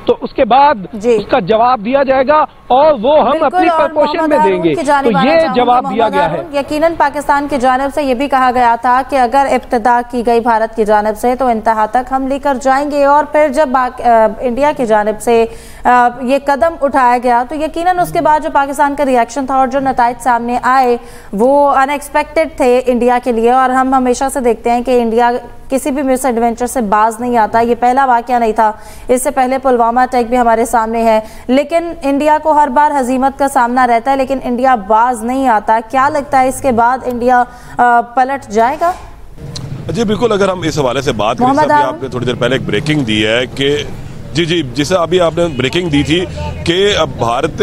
तो उसके बाद उसका जवाब दिया जाएगा और वो हम अपनी प्रपोर्शन में देंगे। तो ये जवाब दिया गया है। यकीनन पाकिस्तान की जानिब से ये भी कहा गया था कि अगर इब्तिदा की गई भारत की जानिब से तो इंतहा तक हम लेकर जाएंगे, और फिर जब इंडिया की जानिब से ये कदम उठाया गया तो यकीनन उसके बाद जो पाकिस्तान का रिएक्शन था और जो नताइज सामने आए वो अनएक्सपेक्टेड थे इंडिया के लिए। और हम हमेशा से देखते हैं कि इंडिया किसी भी मिस एडवेंचर से बाज नहीं आता। ये पहला वाकया नहीं था, इससे पहले पुलवामा अटैक भी हमारे सामने है, लेकिन इंडिया को हर बार हजीमत का सामना रहता है, लेकिन इंडिया बाज नहीं आता। क्या लगता है इसके बाद इंडिया पलट जाएगा? जी बिल्कुल, अगर हम इस हवाले से बात करें, आपने थोड़ी देर पहले एक ब्रेकिंग दी है कि जी जिसे अभी आपने ब्रेकिंग दी थी कि भारत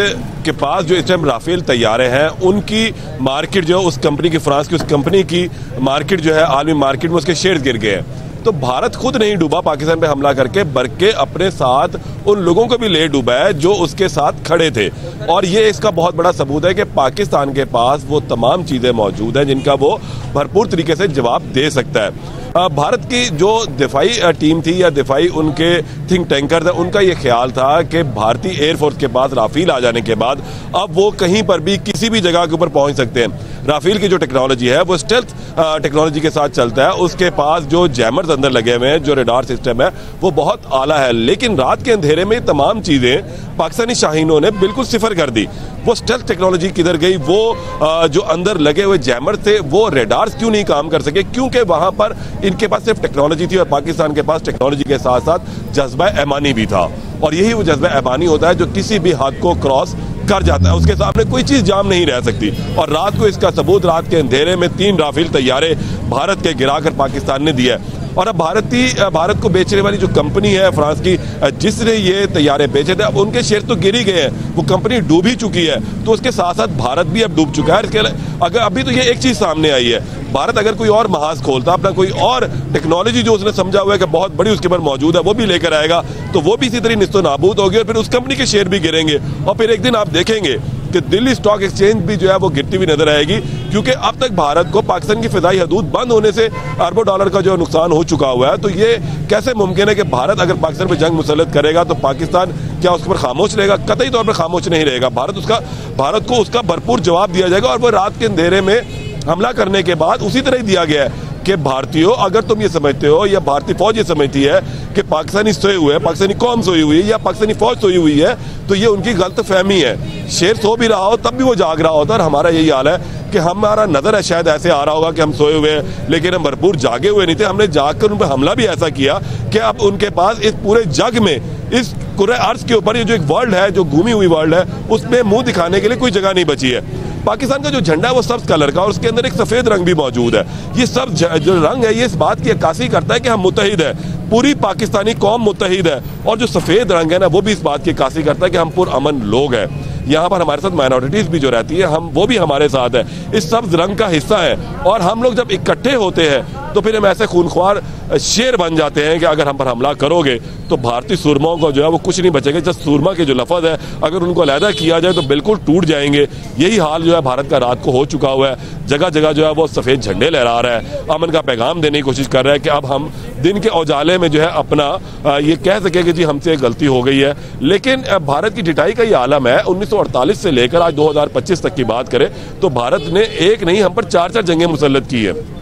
के पास जो इस टाइम राफेल तैयारे हैं उनकी मार्केट जो उस कंपनी की, फ्रांस की उस कंपनी की मार्केट जो है आलमी मार्केट में उसके शेयर्स गिर गए हैं। तो भारत खुद नहीं डूबा पाकिस्तान पे हमला करके, बल्कि अपने साथ उन लोगों को भी ले डूबा है जो उसके साथ खड़े थे। और ये इसका बहुत बड़ा सबूत है कि पाकिस्तान के पास वो तमाम चीजें मौजूद हैं जिनका वो भरपूर तरीके से जवाब दे सकता है। भारत की जो दिफाई टीम थी या दिफाई उनके थिंक टैंकर थे, उनका ये ख्याल था कि भारतीय एयरफोर्स के पास राफेल आ जाने के बाद अब वो कहीं पर भी किसी भी जगह के ऊपर पहुंच सकते हैं। राफेल की जो टेक्नोलॉजी है वो स्टेल्थ टेक्नोलॉजी के साथ चलता है, उसके पास जो जैमर्स अंदर लगे हुए हैं, जो रेडार सिस्टम है वो बहुत आला है। लेकिन रात के अंधेरे में तमाम चीजें पाकिस्तानी शाहीनों ने बिल्कुल सिफर कर दी। वो स्टेल्थ टेक्नोलॉजी किधर गई? वो जो अंदर लगे हुए जैमर थे वो रेडार्स क्यों नहीं काम कर सके? क्योंकि वहां पर इनके पास सिर्फ टेक्नोलॉजी थी और पाकिस्तान के पास टेक्नोलॉजी के साथ साथ जज्बा ऐमानी भी था। और यही वो जज्बा ऐमानी होता है जो किसी भी हद को क्रॉस कर जाता है, उसके सामने कोई चीज जाम नहीं रह सकती। और रात को इसका सबूत रात के अंधेरे में 3 राफेल तैयारे भारत के गिराकर पाकिस्तान ने दिया है। और अब भारत को बेचने वाली जो कंपनी है फ्रांस की, जिसने ये तैयारे बेचे थे, अब उनके शेयर तो गिर ही गए हैं, वो कंपनी डूब ही चुकी है। तो उसके साथ साथ भारत भी अब डूब चुका है। इसके अगर अभी तो ये एक चीज सामने आई है, भारत अगर कोई और महाज खोलता, अपना कोई और टेक्नोलॉजी जो उसने समझा हुआ है कि बहुत बड़ी उसके पास मौजूद है वो भी लेकर आएगा, तो वो भी इसी तरह निस्तो नाबूद होगी और फिर उस कंपनी के शेयर भी गिरेंगे। और फिर एक दिन आप देखेंगे कि दिल्ली स्टॉक एक्सचेंज भी जो है वो गिरती हुई नजर आएगी, क्योंकि अब तक भारत को पाकिस्तान की फिजाई हदूद बंद होने से अरबों डॉलर का जो नुकसान हो चुका हुआ है। तो ये कैसे मुमकिन है कि भारत अगर पाकिस्तान पर जंग मुसल्लत करेगा तो पाकिस्तान क्या उसके पर खामोश रहेगा? कतई तौर पर खामोश नहीं रहेगा। भारत को उसका भरपूर जवाब दिया जाएगा। और वो रात के अंधेरे में हमला करने के बाद उसी तरह ही दिया गया है कि भारतीयों, अगर तुम ये समझते हो या भारतीय फौज ये समझती है कि पाकिस्तानी सोए हुए हैं, पाकिस्तानी कौम सोई हुई है या पाकिस्तानी फौज सोई हुई है, तो ये उनकी गलत फहमी है। शेर सो भी रहा हो तब भी वो जाग रहा होता है। और हमारा यही हाल है कि हमारा नजर है शायद ऐसे आ रहा होगा कि हम सोए हुए हैं, लेकिन हम भरपूर जागे हुए नहीं थे। हमने जागकर उन पर हमला भी ऐसा किया कि अब उनके पास इस पूरे जग में, इस पूरे अर्ज के ऊपर ये जो एक वर्ल्ड है, जो घूमी हुई वर्ल्ड है, उसमें मुंह दिखाने के लिए कोई जगह नहीं बची है। पाकिस्तान का जो झंडा है वो सब्ज कलर का और उसके अंदर एक सफेद रंग भी मौजूद है। ये सब जो रंग है ये इस बात की अक्कासी करता है कि हम मुत्तहिद है, पूरी पाकिस्तानी कौम मुत्तहिद है। और जो सफेद रंग है ना वो भी इस बात की अक्कासी करता है कि हम पुरअमन लोग हैं। यहाँ पर हमारे साथ माइनॉरिटीज भी जो रहती है, हम वो भी हमारे साथ है, इस सब्ज रंग का हिस्सा है। और हम लोग जब इकट्ठे होते हैं तो फिर हम ऐसे खूनख्वार शेर बन जाते हैं कि अगर हम पर हमला करोगे तो भारतीय सूरमाओं को जो है वो कुछ नहीं बचेगा। जब सूरमा के जो लफ्ज है अगर उनको अलहदा किया जाए तो बिल्कुल टूट जाएंगे। यही हाल जो है भारत का रात को हो चुका हुआ है। जगह जगह जो है वो सफेद झंडे लहरा रहा है, अमन का पैगाम देने की कोशिश कर रहा है कि अब हम दिन के उजाले में जो है अपना ये कह सके कि जी हमसे गलती हो गई है। लेकिन भारत की ढिठाई का ये आलम है। 1948 से लेकर आज 2025 तक की बात करें तो भारत ने एक नहीं हम पर 4 जंगें मुसल्लत की है।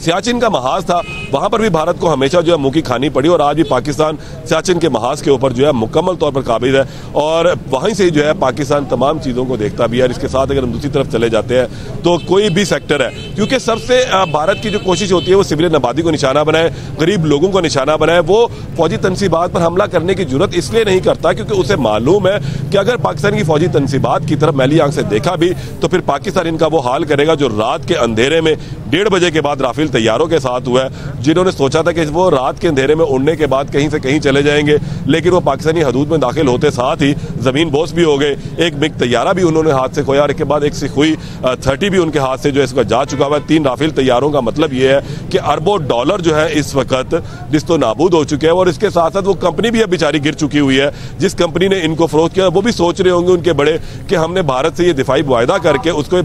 सियाचिन का महाज था, वहां पर भी भारत को हमेशा जो है मुंह की खानी पड़ी और आज भी पाकिस्तान सियाचिन के महाज के ऊपर जो है मुकम्मल तौर पर काबिज है। और वहीं से जो है पाकिस्तान तमाम चीज़ों को देखता भी है। इसके साथ अगर हम दूसरी तरफ चले जाते हैं तो कोई भी सेक्टर है, क्योंकि सबसे भारत की जो कोशिश होती है वो सिविलियन आबादी को निशाना बनाए, गरीब लोगों को निशाना बनाए। वो फौजी तनसीबात पर हमला करने की जरूरत इसलिए नहीं करता क्योंकि उसे मालूम है कि अगर पाकिस्तान की फौजी तनसीबात की तरफ मैली आंख से देखा भी तो फिर पाकिस्तान इनका वो हाल करेगा जो रात के अंधेरे में 1:30 बजे के बाद राफेल तैयारों के साथ हुआ है, जिन्होंने सोचा था कि वो रात के अंधेरे में उड़ने के बाद कहीं से कहीं चले जाएंगे, लेकिन वो पाकिस्तानी हदूद में दाखिल होते साथ ही जमीन बोस भी हो गए। एक मिग तैयारा भी उन्होंने हाथ से खोया और इसके बाद एक सिखुई 30 भी उनके हाथ से जो है इसका जा चुका हुआ है। 3 राफेल तैयारों का मतलब ये है कि अरबों डॉलर जो है इस वक्त निस्तो नाबूद हो चुके हैं। और इसके साथ साथ वो कंपनी भी अब बेचारी गिर चुकी हुई है जिस कंपनी ने इनको फरोख्त किया। वो भी सोच रहे होंगे उनके बड़े कि हमने भारत से ये दिफाई मुआहदा करके उसको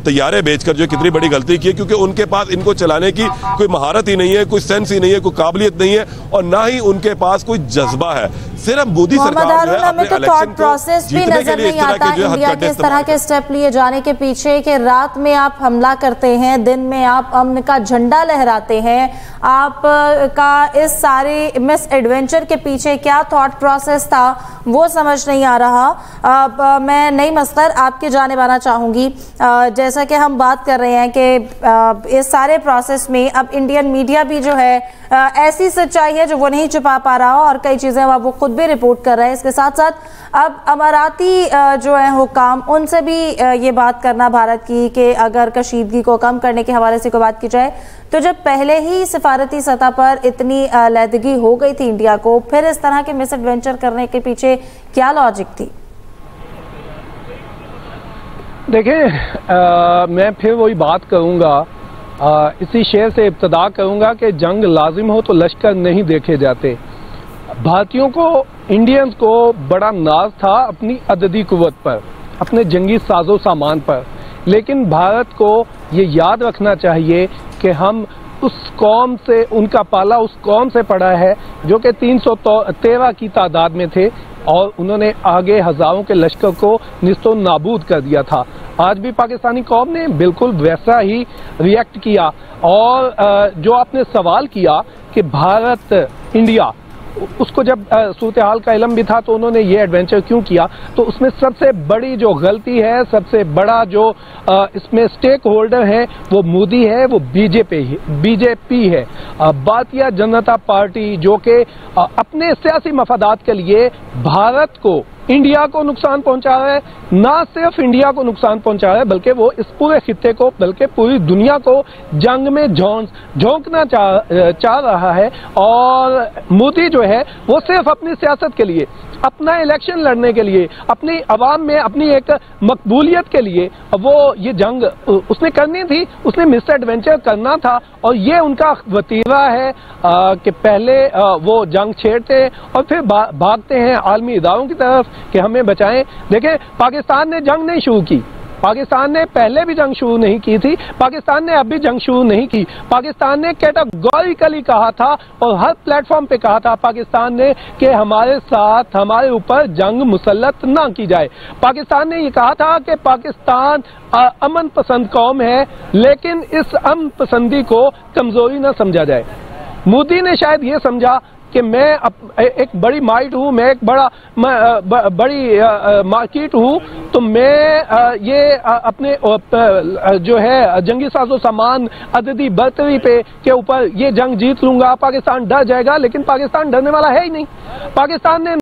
तैयारे बेचकर जो कितनी बड़ी गलती की है, क्योंकि उनके पास इनको चलाने की कोई महारत ही नहीं है। है, कोई सेंस ही नहीं है, कोई काबिलियत नहीं है और ना ही उनके पास कोई जज्बा है। सिर्फ मोदी सरकार जो है अपने इलेक्शन प्रोसेस भी नजर नहीं आता इंडिया के इस तरह के स्टेप लिए जाने के पीछे कि रात में आप हमला करते हैं, दिन में आप अमन का झंडा लहराते हैं। आप का इस सारे मिस एडवेंचर के पीछे क्या थॉट प्रोसेस था वो समझ नहीं आ रहा। अब मैं नईम असगर आपकी जानिब आना चाहूंगी। जैसा कि हम बात कर रहे हैं कि इस सारे प्रोसेस में अब इंडियन मीडिया भी जो है ऐसी सच्चाई है जो वो नहीं छुपा पा रहा और कई चीजें वो खुद भी रिपोर्ट कर रहे हैं। इसके साथ साथ अब अमाराती जो है हुकाम उनसे भी ये बात करना भारत की कि अगर कशीदगी को कम करने के हवाले से कोई बात की जाए तो जब पहले ही सिफारती सतह पर इतनी लैदगी हो गई थी इंडिया को, फिर इस तरह के मिस एडवेंचर करने के पीछे क्या लॉजिक थी? देखिए, मैं फिर वही बात करूंगा, इसी शेर से इब्तदा करूंगा कि जंग लाजिम हो तो लश्कर नहीं देखे जाते। भारतीयों को, इंडियंस को बड़ा नाज था अपनी अददी कुव्वत पर, अपने जंगी साजो सामान पर, लेकिन भारत को ये याद रखना चाहिए कि हम उस कौम से, उनका पाला उस कौम से पड़ा है जो कि 313 की तादाद में थे और उन्होंने आगे हजारों के लश्कर को निस्तो नाबूद कर दिया था। आज भी पाकिस्तानी कौम ने बिल्कुल वैसा ही रिएक्ट किया। और जो आपने सवाल किया कि भारत, इंडिया, उसको जब सूरत हाल का इल्म भी था तो उन्होंने ये एडवेंचर क्यों किया, तो उसमें सबसे बड़ी जो गलती है, सबसे बड़ा जो इसमें स्टेक होल्डर है वो मोदी है, वो बीजेपी है, भारतीय जनता पार्टी, जो कि अपने सियासी मफादात के लिए भारत को, इंडिया को नुकसान पहुंचा रहा है। ना सिर्फ इंडिया को नुकसान पहुंचा रहा है बल्कि वो इस पूरे खित्ते को, बल्कि पूरी दुनिया को जंग में झोंकना चाह रहा है। और मोदी जो है वो सिर्फ अपनी सियासत के लिए, अपना इलेक्शन लड़ने के लिए, अपनी आवाम में अपनी एक मकबूलियत के लिए वो ये जंग उसने करनी थी, उसने मिस एडवेंचर करना था। और ये उनका वतीरा है कि पहले वो जंग छेड़ते हैं और फिर भागते हैं आलमी इदारों की तरफ कि हमें बचाएं। देखिए, पाकिस्तान ने जंग नहीं शुरू की, पाकिस्तान ने पहले भी जंग शुरू नहीं की थी, पाकिस्तान ने अभी जंग शुरू नहीं की। पाकिस्तान ने कैटेगोरिकली कहा था और हर प्लेटफॉर्म पे कहा था पाकिस्तान ने कि हमारे साथ, हमारे ऊपर जंग मुसल्लत ना की जाए। पाकिस्तान ने ये कहा था कि पाकिस्तान अमन पसंद कौम है, लेकिन इस अमन पसंदी को कमजोरी ना समझा जाए। मोदी ने शायद ये समझा कि मैं एक बड़ी माइट हूं, मैं एक बड़ी मार्केट हूं, तो मैं ये अपने जो है जंगी साजो सामान, अददी बर्तरी पे के ऊपर ये जंग जीत लूंगा, पाकिस्तान डर जाएगा। लेकिन पाकिस्तान डरने वाला है ही नहीं। पाकिस्तान ने